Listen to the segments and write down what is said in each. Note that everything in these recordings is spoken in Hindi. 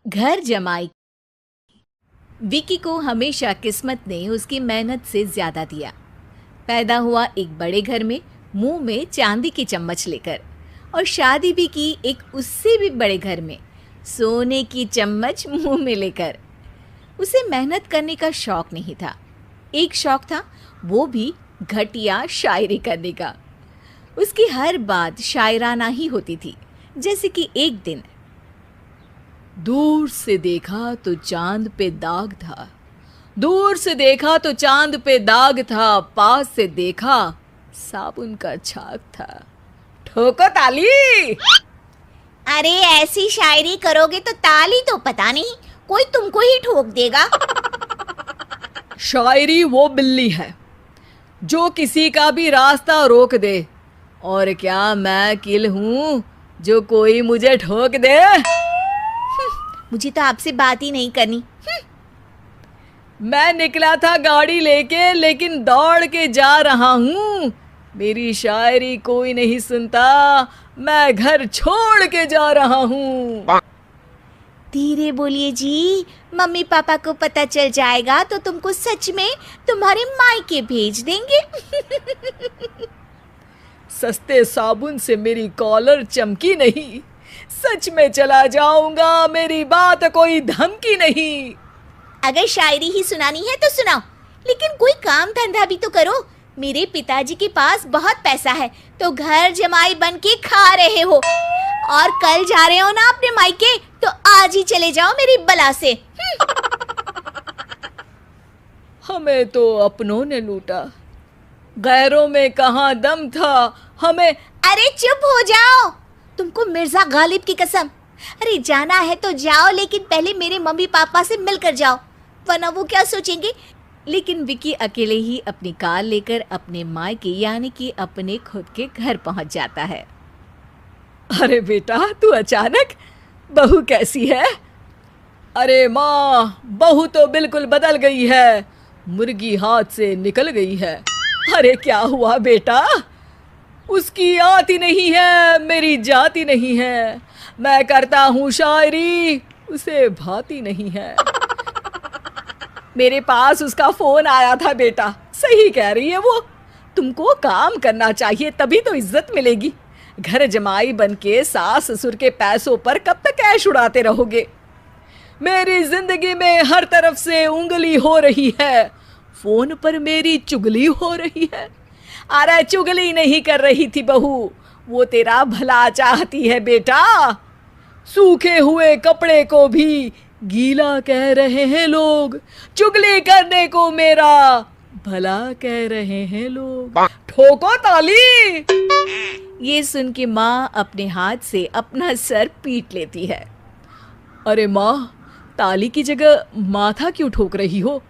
घर जमाई। विकी को हमेशा किस्मत ने उसकी मेहनत से ज्यादा दिया। पैदा हुआ एक बड़े घर में, मुंह में चांदी की चम्मच लेकर, और शादी भी की एक उससे भी बड़े घर में, सोने की चम्मच मुंह में लेकर। उसे मेहनत करने का शौक नहीं था। एक शौक था, वो भी घटिया शायरी करने का। उसकी हर बात शायराना ही होती थी। जैसे कि एक दिन, दूर से देखा तो चांद पे दाग था, दूर से देखा तो चांद पे दाग था, पास से देखा साबुन का छाग था। ठोको ताली। अरे ऐसी शायरी करोगे तो ताली तो पता नहीं, कोई तुमको ही ठोक देगा। शायरी वो बिल्ली है जो किसी का भी रास्ता रोक दे, और क्या मैं किल हूं जो कोई मुझे ठोक दे। मुझे तो आपसे बात ही नहीं करनी। मैं निकला था गाड़ी लेके, लेकिन दौड़ के जा रहा हूँ। मेरी शायरी कोई नहीं सुनता, मैं घर छोड़ के जा रहा हूँ। धीरे बोलिए जी, मम्मी पापा को पता चल जाएगा तो तुमको सच में तुम्हारे मायके भेज देंगे। सस्ते साबुन से मेरी कॉलर चमकी नहीं, सच में चला जाऊंगा, मेरी बात कोई धमकी नहीं। अगर शायरी ही सुनानी है तो सुनाओ, लेकिन कोई काम धंधा भी तो करो। मेरे पिताजी के पास बहुत पैसा है, तो घर जमाई बन के खा रहे हो, और कल जा रहे हो ना अपने मायके, तो आज ही चले जाओ मेरी बला से। हमें तो अपनों ने लूटा, गैरों में कहाँ दम था हमें। अरे चुप हो जाओ, तुमको मिर्जा गालिब की कसम। अरे जाना है तो जाओ, लेकिन पहले मेरे मम्मी पापा से मिलकर जाओ, वरना वो क्या सोचेंगे। लेकिन विकी अकेले ही अपनी कार लेकर अपने मायके यानी कि अपने खुद के घर पहुंच जाता है। अरे बेटा, तू अचानक, बहू कैसी है? अरे माँ, बहू तो बिल्कुल बदल गई है, मुर्गी हाथ से निकल गई है। अरे क्या हुआ बेटा? उसकी आती नहीं है, मेरी जाती नहीं है। मैं करता हूँ शायरी, उसे भाती नहीं है। मेरे पास उसका फोन आया था बेटा, सही कह रही है वो। तुमको काम करना चाहिए, तभी तो इज्जत मिलेगी। घर जमाई बनके सास ससुर के पैसों पर कब तक ऐश उड़ाते रहोगे? मेरी जिंदगी में हर तरफ से उंगली हो रही है, फोन पर मेरी चुगली हो रही है। अरे चुगली नहीं कर रही थी बहू, वो तेरा भला चाहती है बेटा। सूखे हुए कपड़े को भी गीला कह रहे हैं लोग, चुगली करने को मेरा भला कह रहे हैं लोग। ठोको ताली। ये सुन के माँ अपने हाथ से अपना सर पीट लेती है। अरे माँ, ताली की जगह माथा क्यों ठोक रही हो?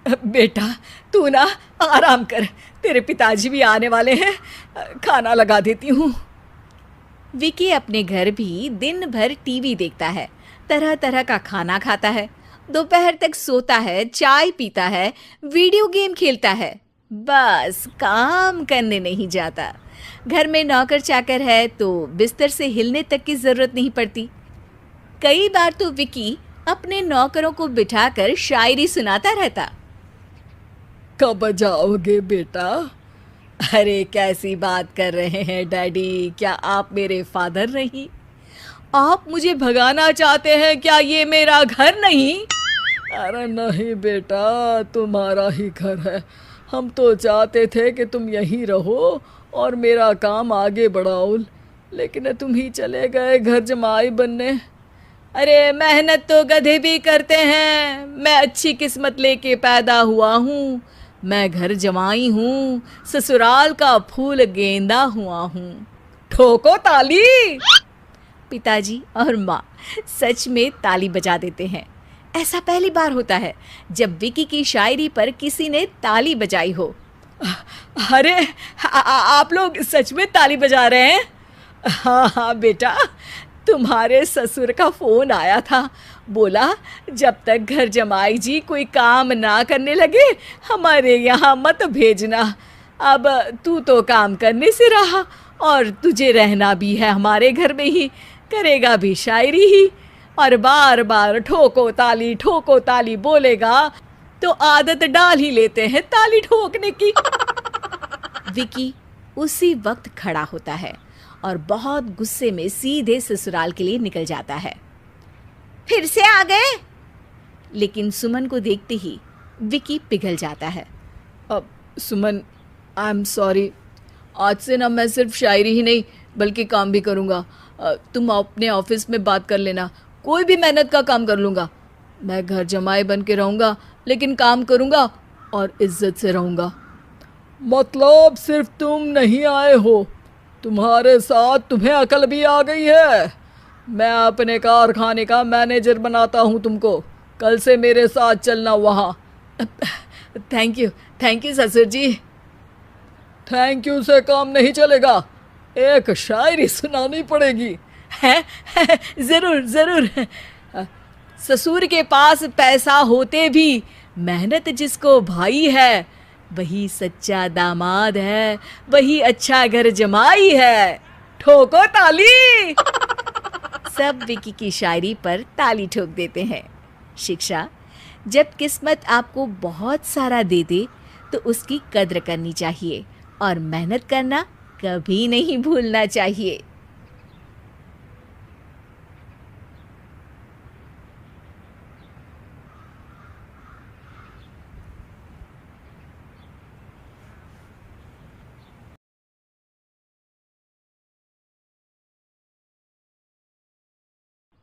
बेटा तू ना आराम कर, तेरे पिताजी भी आने वाले हैं, खाना लगा देती हूँ। विकी अपने घर भी दिन भर टीवी देखता है, तरह तरह का खाना खाता है, दोपहर तक सोता है, चाय पीता है, वीडियो गेम खेलता है, बस काम करने नहीं जाता। घर में नौकर चाकर है तो बिस्तर से हिलने तक की जरूरत नहीं पड़ती। कई बार तो विकी अपने नौकरों को बिठाकर शायरी सुनाता रहता। कब जाओगे बेटा? अरे कैसी बात कर रहे हैं डैडी, क्या आप मेरे फादर नहीं? आप मुझे भगाना चाहते हैं क्या? ये मेरा घर नहीं। अरे नहीं बेटा, तुम्हारा ही घर है। हम तो चाहते थे कि तुम यहीं रहो और मेरा काम आगे बढ़ाओ, लेकिन तुम ही चले गए घर जमाई बनने। अरे मेहनत तो गधे भी करते हैं, मैं अच्छी किस्मत लेके पैदा हुआ हूँ, मैं घर जमाई हूँ, ससुराल का फूल गेंदा हुआ हूँ। ठोको ताली। पिताजी और माँ सच में ताली बजा देते हैं। ऐसा पहली बार होता है जब विकी की शायरी पर किसी ने ताली बजाई हो। अरे आप लोग सच में ताली बजा रहे हैं? हाँ हाँ बेटा, तुम्हारे ससुर का फोन आया था, बोला जब तक घर जमाई जी कोई काम ना करने लगे हमारे यहाँ मत भेजना। अब तू तो काम करने से रहा और तुझे रहना भी है हमारे घर में ही, करेगा भी शायरी ही। और बार बार ठोको ताली बोलेगा तो आदत डाल ही लेते हैं ताली ठोकने की। विकी उसी वक्त खड़ा होता है और बहुत गुस्से में सीधे ससुराल के लिए निकल जाता है। फिर से आ गए? लेकिन सुमन को देखते ही विकी पिघल जाता है। अब सुमन, आई एम सॉरी, आज से ना मैं सिर्फ शायरी ही नहीं बल्कि काम भी करूँगा। तुम अपने ऑफिस में बात कर लेना, कोई भी मेहनत का काम कर लूँगा। मैं घर जमाई बन के रहूँगा लेकिन काम करूँगा और इज्जत से रहूँगा। मतलब सिर्फ तुम नहीं आए हो, तुम्हारे साथ तुम्हें अकल भी आ गई है। मैं अपने कारखाने का मैनेजर बनाता हूँ तुमको, कल से मेरे साथ चलना वहाँ। थैंक यू ससुर जी। थैंक यू से काम नहीं चलेगा, एक शायरी सुनानी पड़ेगी। है ज़रूर। ससुर के पास पैसा होते भी मेहनत जिसको भाई है, वही सच्चा दामाद है, वही अच्छा घर जमाई है। ठोको ताली। सब विकी की शायरी पर ताली ठोक देते हैं। शिक्षा, जब किस्मत आपको बहुत सारा दे दे तो उसकी कद्र करनी चाहिए और मेहनत करना कभी नहीं भूलना चाहिए।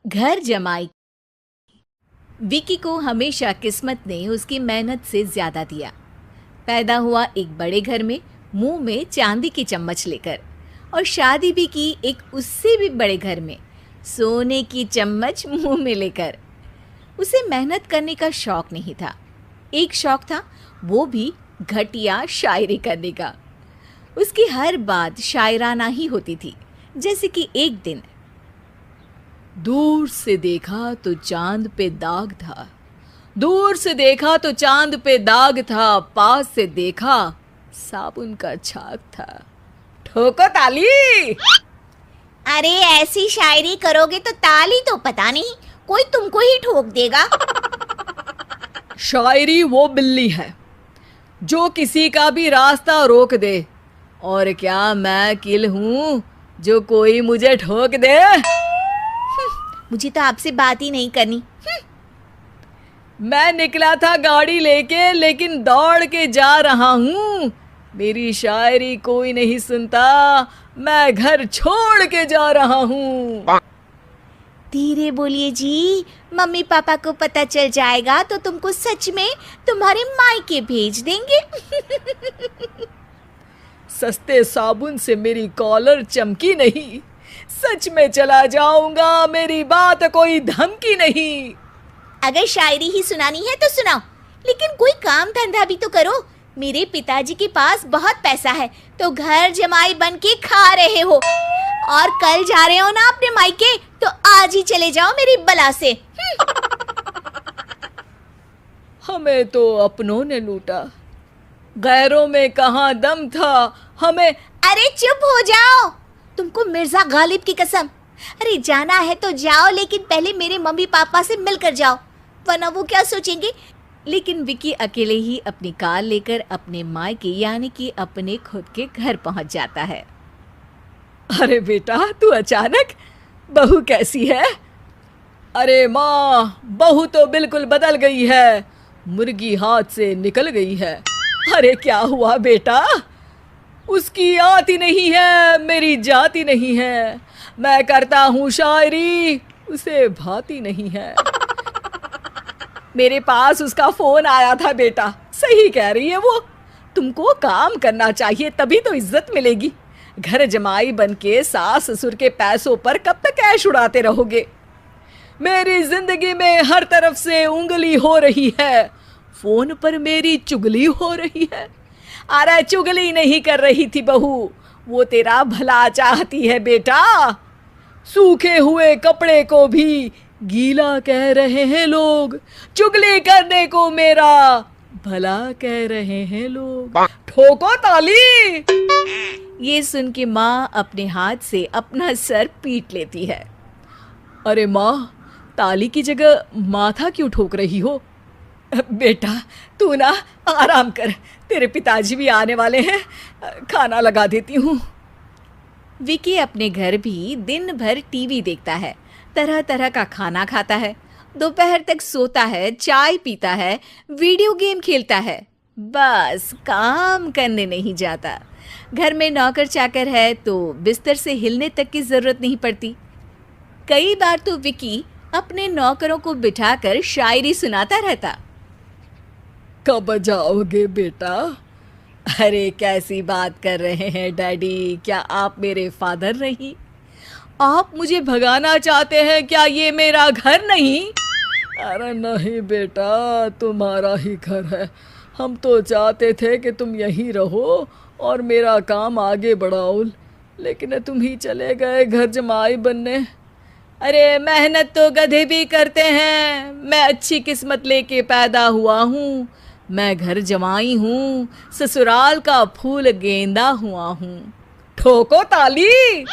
घर जमाई। विकी को हमेशा किस्मत ने उसकी मेहनत से ज्यादा दिया। पैदा हुआ एक बड़े घर में, मुंह में चांदी की चम्मच लेकर, और शादी भी की एक उससे भी बड़े घर में, सोने की चम्मच मुंह में लेकर। उसे मेहनत करने का शौक नहीं था, एक शौक था, वो भी घटिया शायरी करने का। उसकी हर बात शायराना ही होती थी। जैसे कि एक दिन, दूर से देखा तो चांद पे दाग था, दूर से देखा तो चांद पे दाग था, पास से देखा साबुन का छाग था। ठोको ताली। अरे ऐसी शायरी करोगे तो ताली तो पता नहीं कोई तुमको ही ठोक देगा। शायरी वो बिल्ली है जो किसी का भी रास्ता रोक दे, और क्या मैं किल हूँ जो कोई मुझे ठोक दे। मुझे तो आपसे बात ही नहीं करनी। मैं निकला था गाड़ी लेके लेकिन दौड़ के जा रहा हूँ, मेरी शायरी कोई नहीं सुनता, मैं घर छोड़ के जा रहा हूँ। धीरे बोलिए जी, मम्मी पापा को पता चल जाएगा तो तुमको सच में तुम्हारे मायके भेज देंगे। सस्ते साबुन से मेरी कॉलर चमकी नहीं, सच में चला जाऊंगा, मेरी बात कोई धमकी नहीं। अगर शायरी ही सुनानी है तो सुनाओ, लेकिन कोई काम धंधा भी तो करो। मेरे पिताजी के पास बहुत पैसा है तो घर जमाई बन के खा रहे हो, और कल जा रहे हो ना अपने मायके तो आज ही चले जाओ मेरी बला से। हमें तो अपनों ने लूटा, गैरों में कहाँ दम था हमें। अरे चुप हो जाओ, तुमको मिर्जा गालिब की कसम। अरे जाना है तो जाओ, लेकिन पहले मेरे मम्मी पापा से मिलकर जाओ, वरना वो क्या सोचेंगे। लेकिन विकी अकेले ही अपनी कार लेकर अपने मायके यानी कि अपने खुद के घर पहुंच जाता है। अरे बेटा, तू अचानक, बहू कैसी है? अरे माँ, बहू तो बिल्कुल बदल गई है, मुर्गी हाथ से निकल गई है। अरे क्या हुआ बेटा? उसकी आती नहीं है, मेरी जाती नहीं है, मैं करता हूँ शायरी, उसे भाती नहीं है। मेरे पास उसका फोन आया था बेटा, सही कह रही है वो, तुमको काम करना चाहिए तभी तो इज्जत मिलेगी। घर जमाई बनके सास ससुर के पैसों पर कब तक ऐश उड़ाते रहोगे? मेरी जिंदगी में हर तरफ से उंगली हो रही है, फोन पर मेरी चुगली हो रही है। अरे चुगली नहीं कर रही थी बहू, वो तेरा भला चाहती है बेटा। सूखे हुए कपड़े को भी गीला कह रहे हैं लोग, चुगली करने को मेरा भला कह रहे हैं लोग। ठोको ताली। ये सुन के माँ अपने हाथ से अपना सर पीट लेती है। अरे माँ, ताली की जगह माथा क्यों ठोक रही हो? बेटा तू ना आराम कर, तेरे पिताजी भी आने वाले हैं, खाना लगा देती हूँ। विकी अपने घर भी दिन भर टीवी देखता है, तरह तरह का खाना खाता है, दोपहर तक सोता है, चाय पीता है, वीडियो गेम खेलता है, बस काम करने नहीं जाता। घर में नौकर चाकर है तो बिस्तर से हिलने तक की जरूरत नहीं पड़ती। कई बार तो विकी अपने नौकरों को बिठाकर शायरी सुनाता रहता। कब जाओगे बेटा? अरे कैसी बात कर रहे हैं डैडी, क्या आप मेरे फादर नहीं? आप मुझे भगाना चाहते हैं क्या? ये मेरा घर नहीं। अरे नहीं बेटा, तुम्हारा ही घर है। हम तो चाहते थे कि तुम यहीं रहो और मेरा काम आगे बढ़ाओ, लेकिन तुम ही चले गए घर जमाई बनने। अरे मेहनत तो गधे भी करते हैं, मैं अच्छी किस्मत लेके पैदा हुआ हूँ, मैं घर जमाई हूँ, ससुराल का फूल गेंदा हुआ हूँ। ठोको ताली।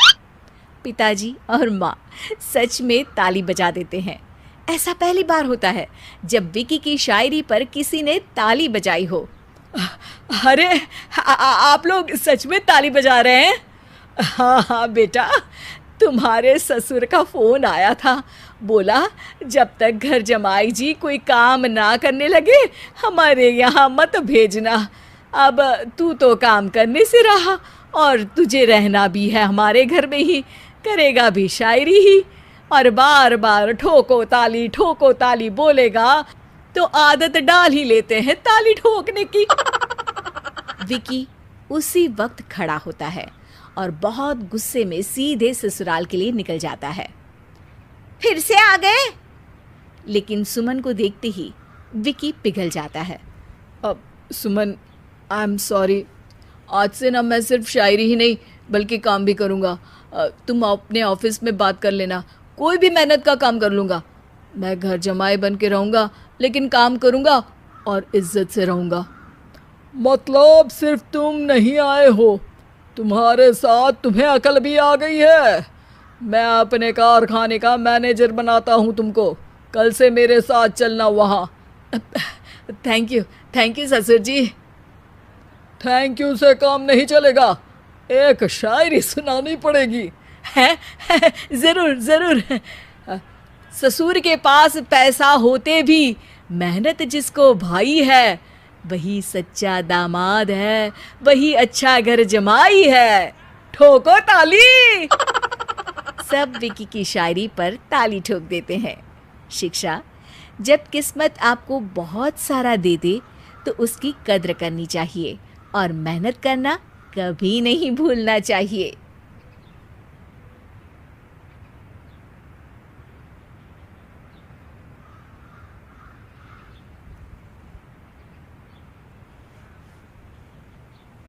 पिताजी और माँ सच में ताली बजा देते हैं। ऐसा पहली बार होता है जब विकी की शायरी पर किसी ने ताली बजाई हो। अरे आप लोग सच में ताली बजा रहे हैं? हाँ हाँ बेटा, तुम्हारे ससुर का फ़ोन आया था, बोला जब तक घर जमाई जी कोई काम ना करने लगे हमारे यहाँ मत भेजना। अब तू तो काम करने से रहा और तुझे रहना भी है हमारे घर में ही, करेगा भी शायरी ही, और बार बार ठोको ताली बोलेगा तो आदत डाल ही लेते हैं ताली ठोकने की। विकी उसी वक्त खड़ा होता है और बहुत गुस्से में सीधे ससुराल के लिए निकल जाता है। फिर से आ गए? लेकिन सुमन को देखते ही विकी पिघल जाता है। अब सुमन, आई एम सॉरी, आज से ना मैं सिर्फ शायरी ही नहीं बल्कि काम भी करूँगा। तुम अपने ऑफिस में बात कर लेना, कोई भी मेहनत का काम कर लूँगा। मैं घर जमाई बन के रहूँगा लेकिन काम करूँगा और इज्जत से रहूँगा। मतलब सिर्फ तुम नहीं आए हो, तुम्हारे साथ तुम्हें अकल भी आ गई है। मैं अपने कारखाने का मैनेजर बनाता हूँ तुमको, कल से मेरे साथ चलना वहाँ। थैंक यू ससुर जी। थैंक यू से काम नहीं चलेगा, एक शायरी सुनानी पड़ेगी। है ज़रूर। ससुर के पास पैसा होते भी मेहनत जिसको भाई है, वही सच्चा दामाद है, वही अच्छा घर जमाई है। ठोको ताली। सब विकी की शायरी पर ताली ठोक देते हैं। शिक्षा: जब किस्मत आपको बहुत सारा दे दे तो उसकी कद्र करनी चाहिए और मेहनत करना कभी नहीं भूलना चाहिए।